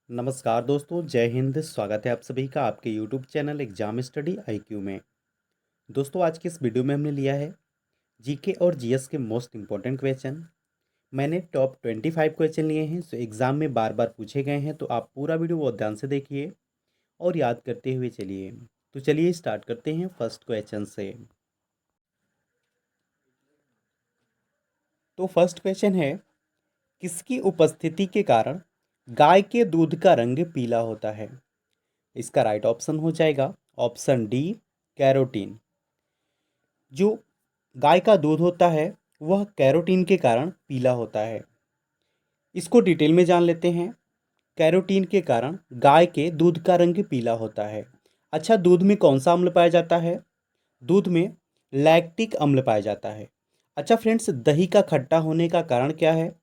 नमस्कार दोस्तों, जय हिंद। स्वागत है आप सभी का आपके YouTube channel exam study IQ में। दोस्तों, आज के इस वीडियो में हमने लिया है जीके और जीएस के मोस्ट इम्पॉर्टेंट क्वेश्चन। मैंने टॉप 25 क्वेश्चन लिए हैं जो एग्ज़ाम में बार बार पूछे गए हैं, तो आप पूरा वीडियो बहुत ध्यान से देखिए और याद करते हुए चलिए। तो चलिए स्टार्ट करते हैं फर्स्ट क्वेश्चन से। तो फर्स्ट क्वेश्चन है, किसकी उपस्थिति के कारण गाय के दूध का रंग पीला होता है? इसका राइट ऑप्शन हो जाएगा ऑप्शन डी, कैरोटीन। जो गाय का दूध होता है वह कैरोटीन के कारण पीला होता है। इसको डिटेल में जान लेते हैं। कैरोटीन के कारण गाय के दूध का रंग पीला होता है। अच्छा, दूध में कौन सा अम्ल पाया जाता है? दूध में लैक्टिक अम्ल पाया जाता है। अच्छा फ्रेंड्स, दही का खट्टा होने का कारण क्या है?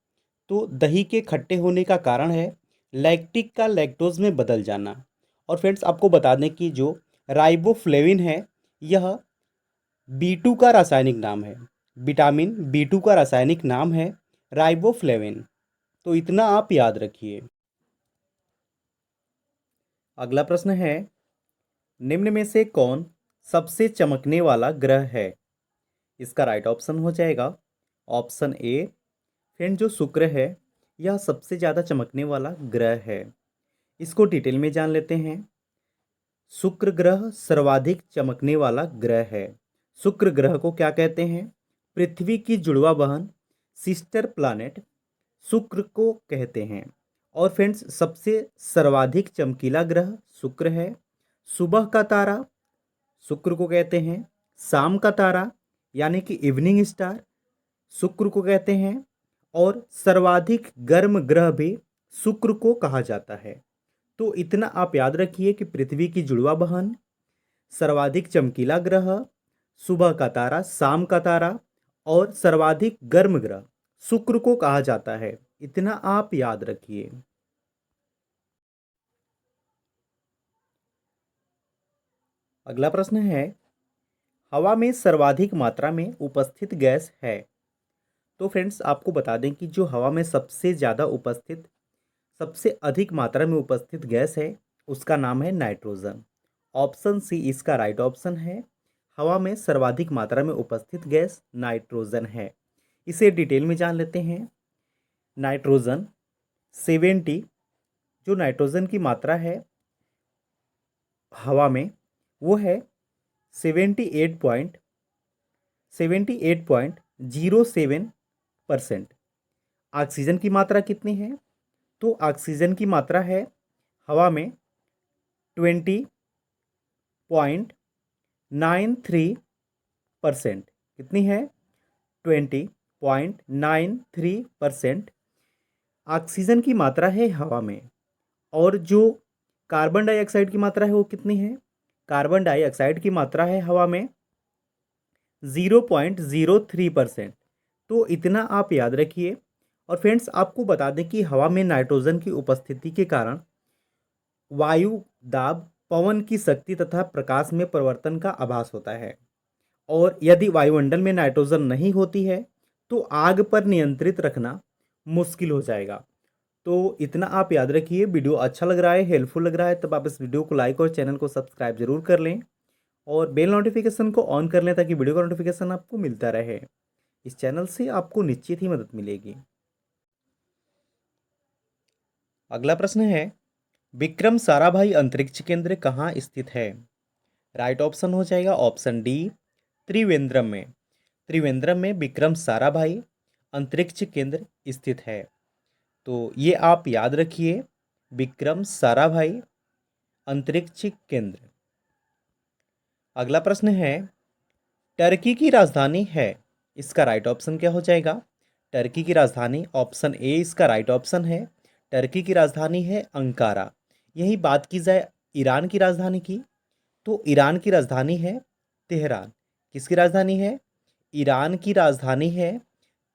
तो दही के खट्टे होने का कारण है लैक्टिक का लैक्टोज में बदल जाना। और फ्रेंड्स, आपको बता दें कि जो राइबोफ्लेविन है, यह बी2 का रासायनिक नाम है। विटामिन बी2 का रासायनिक नाम है राइबोफ्लेविन। तो इतना आप याद रखिए। अगला प्रश्न है, निम्न में से कौन सबसे चमकने वाला ग्रह है? इसका राइट ऑप्शन हो जाएगा ऑप्शन ए। फ्रेंड, जो शुक्र है यह सबसे ज़्यादा चमकने वाला ग्रह है। इसको डिटेल में जान लेते हैं। शुक्र ग्रह सर्वाधिक चमकने वाला ग्रह है। शुक्र ग्रह को क्या कहते हैं? पृथ्वी की जुड़वा बहन, सिस्टर प्लैनेट शुक्र को कहते हैं। और फ्रेंड्स, सबसे सर्वाधिक चमकीला ग्रह शुक्र है। सुबह का तारा शुक्र को कहते हैं। शाम का तारा यानी कि इवनिंग स्टार शुक्र को कहते हैं। और सर्वाधिक गर्म ग्रह भी शुक्र को कहा जाता है। तो इतना आप याद रखिए कि पृथ्वी की जुड़वा बहन, सर्वाधिक चमकीला ग्रह, सुबह का तारा, शाम का तारा और सर्वाधिक गर्म ग्रह शुक्र को कहा जाता है। इतना आप याद रखिए। अगला प्रश्न है, हवा में सर्वाधिक मात्रा में उपस्थित गैस है? तो फ्रेंड्स, आपको बता दें कि जो हवा में सबसे ज़्यादा उपस्थित, सबसे अधिक मात्रा में उपस्थित गैस है उसका नाम है नाइट्रोजन। ऑप्शन सी इसका राइट ऑप्शन है। हवा में सर्वाधिक मात्रा में उपस्थित गैस नाइट्रोजन है। इसे डिटेल में जान लेते हैं। नाइट्रोजन 70, जो नाइट्रोजन की मात्रा है हवा में वो है 78.07%। ऑक्सीजन की मात्रा कितनी है? तो ऑक्सीजन की मात्रा है हवा में 20.93%। कितनी है? 20.93% ऑक्सीजन की मात्रा है हवा में। और जो कार्बन डाइऑक्साइड की मात्रा है वो कितनी है? कार्बन डाइऑक्साइड की मात्रा है हवा में 0.03%। तो इतना आप याद रखिए। और फ्रेंड्स, आपको बता दें कि हवा में नाइट्रोजन की उपस्थिति के कारण वायु दाब, पवन की शक्ति तथा प्रकाश में परिवर्तन का आभास होता है। और यदि वायुमंडल में नाइट्रोजन नहीं होती है तो आग पर नियंत्रित रखना मुश्किल हो जाएगा। तो इतना आप याद रखिए। वीडियो अच्छा लग रहा है, हेल्पफुल लग रहा है, तब आप इस वीडियो को लाइक और चैनल को सब्सक्राइब जरूर कर लें और बेल नोटिफिकेशन को ऑन कर लें ताकि वीडियो का नोटिफिकेशन आपको मिलता रहे। इस चैनल से आपको निश्चित ही मदद मिलेगी। अगला प्रश्न है, विक्रम साराभाई अंतरिक्ष केंद्र कहाँ स्थित है? राइट ऑप्शन हो जाएगा ऑप्शन डी, त्रिवेंद्रम में। त्रिवेंद्रम में विक्रम साराभाई अंतरिक्ष केंद्र स्थित है। तो ये आप याद रखिए, विक्रम साराभाई अंतरिक्ष केंद्र। अगला प्रश्न है, टर्की की राजधानी है? इसका राइट ऑप्शन क्या हो जाएगा? टर्की की राजधानी ऑप्शन ए इसका राइट ऑप्शन है। टर्की की राजधानी है अंकारा। यही बात की जाए ईरान की राजधानी की, तो ईरान की राजधानी है तेहरान। किसकी राजधानी है? ईरान की राजधानी है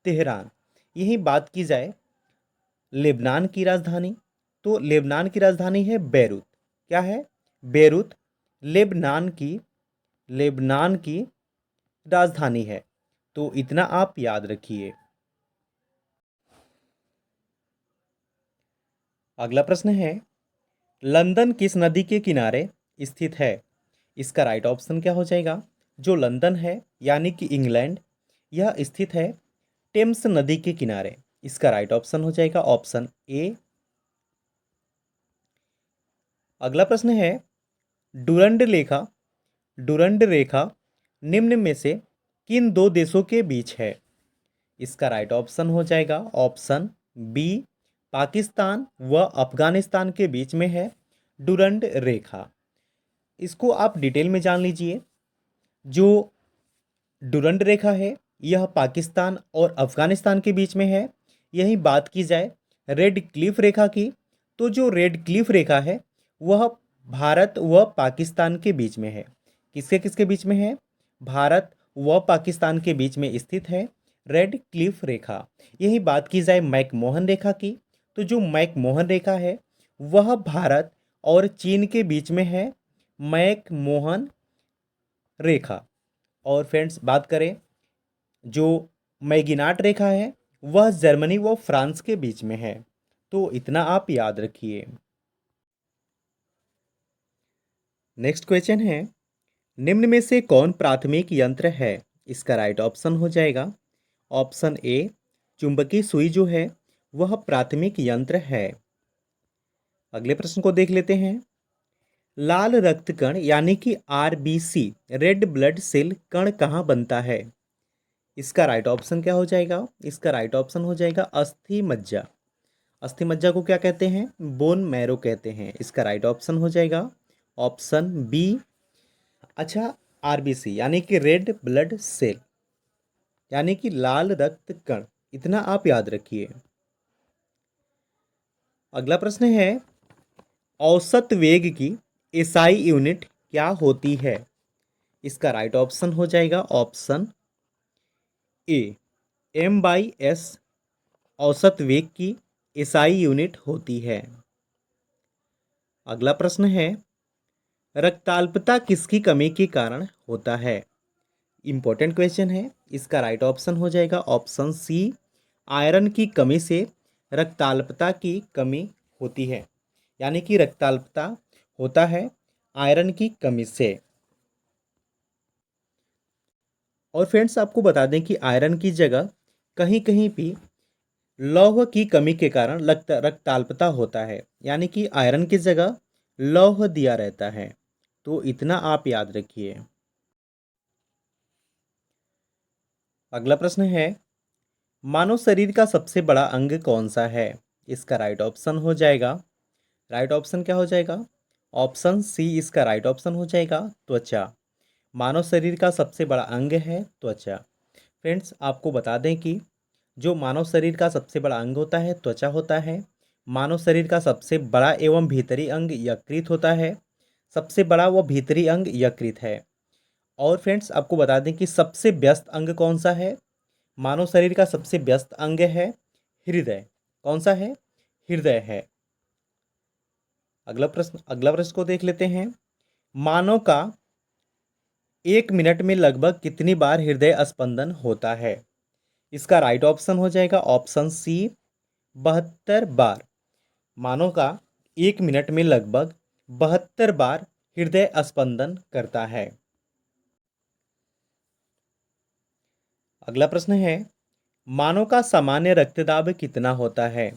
तेहरान। यही बात की जाए लेबनान की राजधानी, तो लेबनान की राजधानी है बेरूत। क्या है? बेरूत लेबनान की राजधानी है। तो इतना आप याद रखिए। अगला प्रश्न है, लंदन किस नदी के किनारे स्थित है? इसका राइट ऑप्शन क्या हो जाएगा? जो लंदन है यानी कि इंग्लैंड, यह स्थित है टेम्स नदी के किनारे। इसका राइट ऑप्शन हो जाएगा ऑप्शन ए। अगला प्रश्न है, डुरंड रेखा डुरंड रेखा निम्न में से किन दो देशों के बीच है? इसका राइट ऑप्शन हो जाएगा ऑप्शन बी, पाकिस्तान व अफगानिस्तान के बीच में है डुरंड रेखा। इसको आप डिटेल में जान लीजिए। जो डुरंड रेखा है यह पाकिस्तान और अफगानिस्तान के बीच में है। यही बात की जाए रेड क्लिफ रेखा की, तो जो रेड क्लिफ रेखा है वह भारत व पाकिस्तान के बीच में है। किसके किसके बीच में है? भारत व पाकिस्तान के बीच में स्थित है रेड क्लिफ रेखा। यही बात की जाए मैकमोहन रेखा की, तो जो मैकमोहन रेखा है वह भारत और चीन के बीच में है मैकमोहन रेखा। और फ्रेंड्स बात करें जो मैगिनाट रेखा है वह जर्मनी व फ्रांस के बीच में है। तो इतना आप याद रखिए। नेक्स्ट क्वेश्चन है, निम्न में से कौन प्राथमिक यंत्र है? इसका राइट ऑप्शन हो जाएगा ऑप्शन ए, चुंबकीय सुई जो है वह प्राथमिक यंत्र है। अगले प्रश्न को देख लेते हैं। लाल रक्त कण यानी कि आरबीसी, रेड ब्लड सेल कण कहाँ बनता है? इसका राइट ऑप्शन क्या हो जाएगा? इसका राइट ऑप्शन हो जाएगा अस्थि मज्जा। अस्थि मज्जा को क्या कहते हैं? बोन मैरो कहते हैं। इसका राइट ऑप्शन हो जाएगा ऑप्शन बी। अच्छा, आरबीसी यानी कि रेड ब्लड सेल यानी कि लाल रक्त कण, इतना आप याद रखिए। अगला प्रश्न है, औसत वेग की एसआई यूनिट क्या होती है? इसका राइट ऑप्शन हो जाएगा option A, M by S औसत वेग की एसआई यूनिट होती है। अगला प्रश्न है, रक्ताल्पता किसकी कमी के कारण होता है? इंपॉर्टेंट क्वेश्चन है। इसका राइट ऑप्शन हो जाएगा ऑप्शन सी, आयरन की कमी से रक्ताल्पता की कमी होती है। यानी कि रक्ताल्पता होता है आयरन की कमी से। और फ्रेंड्स आपको बता दें कि आयरन की जगह कहीं कहीं भी लौह की कमी के कारण रक्ताल्पता होता है। यानी कि आयरन की जगह लौह दिया रहता है। तो इतना आप याद रखिए। अगला प्रश्न है, मानव शरीर का सबसे बड़ा अंग कौन सा है? इसका राइट ऑप्शन हो जाएगा, राइट ऑप्शन क्या हो जाएगा? ऑप्शन सी इसका राइट ऑप्शन हो जाएगा त्वचा। मानव शरीर का सबसे बड़ा अंग है त्वचा। फ्रेंड्स आपको बता दें कि जो मानव शरीर का सबसे बड़ा अंग होता है त्वचा होता है। मानव शरीर का सबसे बड़ा एवं भीतरी अंग यकृत होता है। सबसे बड़ा व भीतरी अंग यकृत है। और फ्रेंड्स आपको बता दें कि सबसे व्यस्त अंग कौन सा है? मानव शरीर का सबसे व्यस्त अंग है हृदय। कौन सा है? हृदय है। अगला प्रश्न को देख लेते हैं। मानव का 1 मिनट में लगभग कितनी बार हृदय स्पंदन होता है? इसका राइट ऑप्शन हो जाएगा ऑप्शन सी, 72 बार। मानव का 1 मिनट में लगभग 72 बार हृदय स्पंदन करता है। अगला प्रश्न है, मानव का सामान्य रक्तदाब कितना होता है?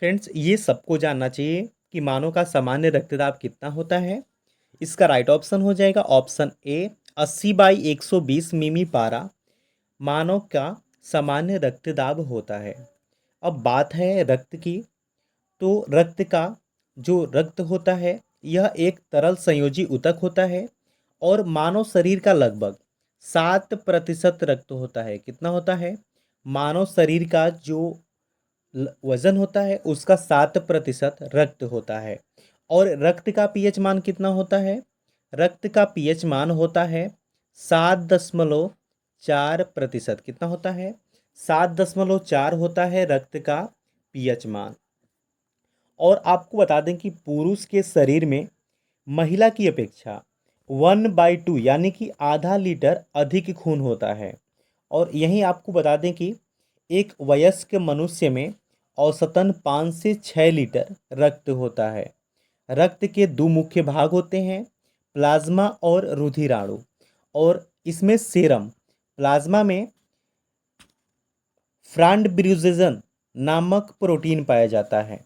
फ्रेंड्स ये सबको जानना चाहिए कि मानव का सामान्य रक्तदाब कितना होता है। इसका राइट ऑप्शन हो जाएगा ऑप्शन ए, 80/120 मिमी पारा मानव का सामान्य रक्तदाब होता है। अब बात है रक्त की, तो रक्त का जो रक्त होता है यह एक तरल संयोजी ऊतक होता है और मानव शरीर का लगभग 7% रक्त होता है। कितना होता है? मानव शरीर का जो वजन होता है उसका 7% रक्त होता है। और रक्त का पीएच मान कितना होता है? रक्त का पीएच मान होता है 7.4%। कितना होता है? 7.4 होता है रक्त का पीएच मान। और आपको बता दें कि पुरुष के शरीर में महिला की अपेक्षा 1/2 यानी कि आधा लीटर अधिक खून होता है। और यहीं आपको बता दें कि एक वयस्क मनुष्य में औसतन 5 से 6 लीटर रक्त होता है। रक्त के दो मुख्य भाग होते हैं, प्लाज्मा और रुधिराणु, और इसमें सीरम प्लाज्मा में फ्रांडब्यूजेजन नामक प्रोटीन पाया जाता है।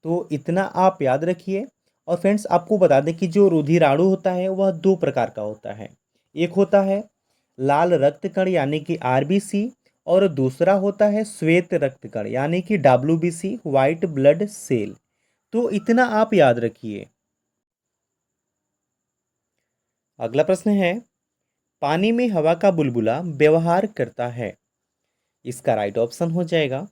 तो इतना आप याद रखिए। और फ्रेंड्स, आपको बता दें कि जो रुधिराणु होता है वह दो प्रकार का होता है। एक होता है लाल रक्त कण यानी कि आरबीसी, और दूसरा होता है श्वेत रक्त कण यानी कि डब्ल्यूबीसी, व्हाइट ब्लड सेल। तो इतना आप याद रखिए। अगला प्रश्न है, पानी में हवा का बुलबुला व्यवहार करता है। इसका राइट ऑप्शन हो जाएगा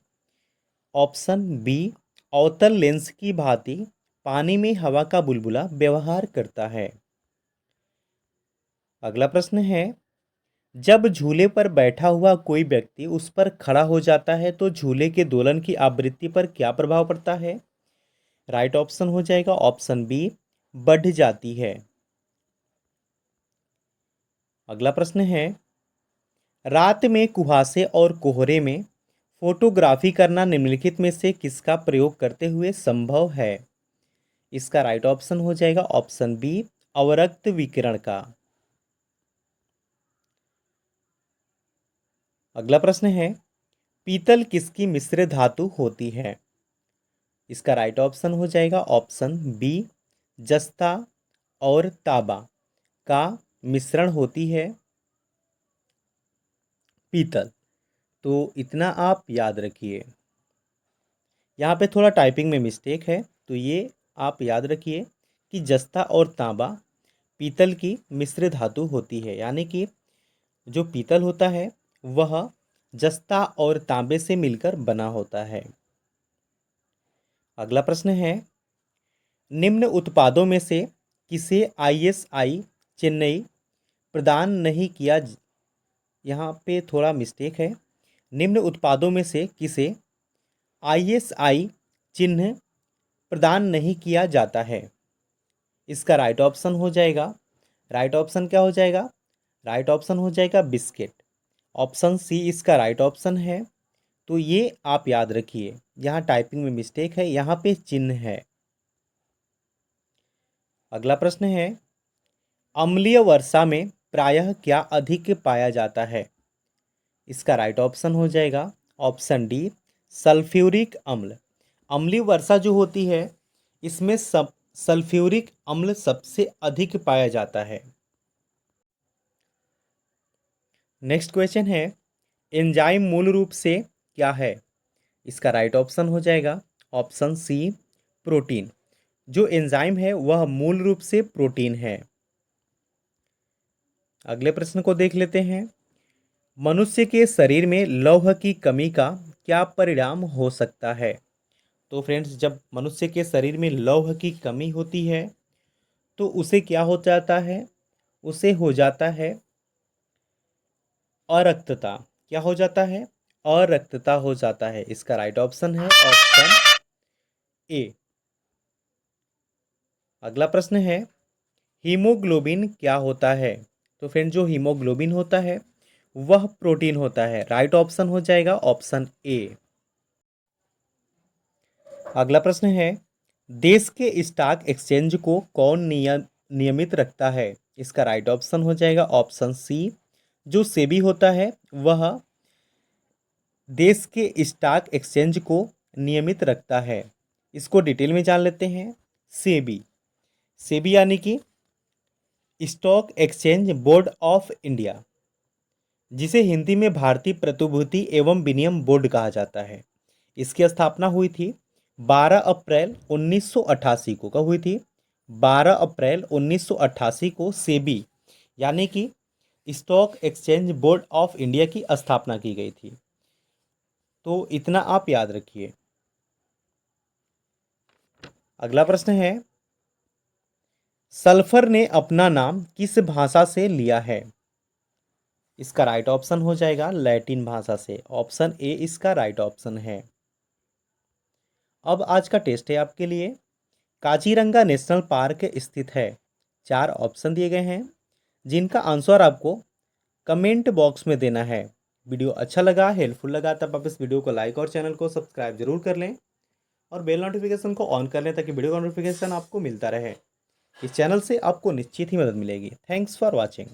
ऑप्शन बी, अवतल लेंस की भांति पानी में हवा का बुलबुला व्यवहार करता है। अगला प्रश्न है, जब झूले पर बैठा हुआ कोई व्यक्ति उस पर खड़ा हो जाता है तो झूले के दोलन की आवृत्ति पर क्या प्रभाव पड़ता है। राइट ऑप्शन हो जाएगा ऑप्शन बी, बढ़ जाती है। अगला प्रश्न है, रात में कुहासे और कोहरे में फोटोग्राफी करना निम्नलिखित में से किसका प्रयोग करते हुए संभव है। इसका राइट ऑप्शन हो जाएगा ऑप्शन बी, अवरक्त विकिरण का। अगला प्रश्न है, पीतल किसकी मिश्र धातु होती है। इसका राइट ऑप्शन हो जाएगा ऑप्शन बी, जस्ता और तांबा का मिश्रण होती है पीतल। तो इतना आप याद रखिए। यहाँ पे थोड़ा टाइपिंग में मिस्टेक है, तो ये आप याद रखिए कि जस्ता और तांबा पीतल की मिश्र धातु होती है, यानी कि जो पीतल होता है वह जस्ता और तांबे से मिलकर बना होता है। अगला प्रश्न है, निम्न उत्पादों में से किसे आईएसआई चेन्नई प्रदान नहीं किया। यहाँ पे थोड़ा मिस्टेक है। निम्न उत्पादों में से किसे आईएसआई चिन्ह प्रदान नहीं किया जाता है। इसका राइट ऑप्शन हो जाएगा, राइट ऑप्शन क्या हो जाएगा, राइट ऑप्शन हो जाएगा बिस्किट। ऑप्शन सी इसका राइट ऑप्शन है। तो ये आप याद रखिए, यहाँ टाइपिंग में मिस्टेक है, यहाँ पे चिन्ह है। अगला प्रश्न है, अम्लीय वर्षा में प्रायः क्या अधिक पाया जाता है। इसका राइट ऑप्शन हो जाएगा ऑप्शन डी, सल्फ्यूरिक अम्ल। अम्लीय वर्षा जो होती है इसमें सब सल्फ्यूरिक अम्ल सबसे अधिक पाया जाता है। नेक्स्ट क्वेश्चन है, एंजाइम मूल रूप से क्या है। इसका राइट ऑप्शन हो जाएगा ऑप्शन सी, प्रोटीन। जो एंजाइम है वह मूल रूप से प्रोटीन है। अगले प्रश्न को देख लेते हैं, मनुष्य के शरीर में लौह की कमी का क्या परिणाम हो सकता है। तो फ्रेंड्स, जब मनुष्य के शरीर में लौह की कमी होती है तो उसे क्या हो जाता है, उसे हो जाता है अरक्तता। क्या हो जाता है, अरक्तता हो जाता है। इसका राइट ऑप्शन है ऑप्शन ए। अगला प्रश्न है, हीमोग्लोबिन क्या होता है। तो फ्रेंड, जो हीमोग्लोबिन होता है वह प्रोटीन होता है। राइट ऑप्शन हो जाएगा ऑप्शन ए। अगला प्रश्न है, देश के स्टॉक एक्सचेंज को कौन नियमित रखता है। इसका राइट ऑप्शन हो जाएगा ऑप्शन सी, जो सेबी होता है वह देश के स्टॉक एक्सचेंज को नियमित रखता है। इसको डिटेल में जान लेते हैं। सेबी, सेबी यानी कि stock exchange board of India, जिसे हिंदी में भारतीय प्रतिभूति एवं विनिमय बोर्ड कहा जाता है। इसकी स्थापना हुई थी 12 अप्रैल 1988 को। कब हुई थी, 12 अप्रैल 1988 को सेबी यानी कि stock exchange board of India की स्थापना की गई थी। तो इतना आप याद रखिए। अगला प्रश्न है, सल्फर ने अपना नाम किस भाषा से लिया है। इसका राइट ऑप्शन हो जाएगा लैटिन भाषा से। ऑप्शन ए इसका राइट ऑप्शन है। अब आज का टेस्ट है आपके लिए। काजीरंगा नेशनल पार्क स्थित है। 4 ऑप्शन दिए गए हैं जिनका आंसर आपको कमेंट बॉक्स में देना है। वीडियो अच्छा लगा, हेल्पफुल लगा तब आप इस वीडियो को लाइक और चैनल को सब्सक्राइब जरूर कर लें। और बेल नोटिफिकेशन को ऑन कर लें ताकि वीडियो का नोटिफिकेशन आपको मिलता रहे। इस चैनल से आपको निश्चित ही मदद मिलेगी। Thanks for watching.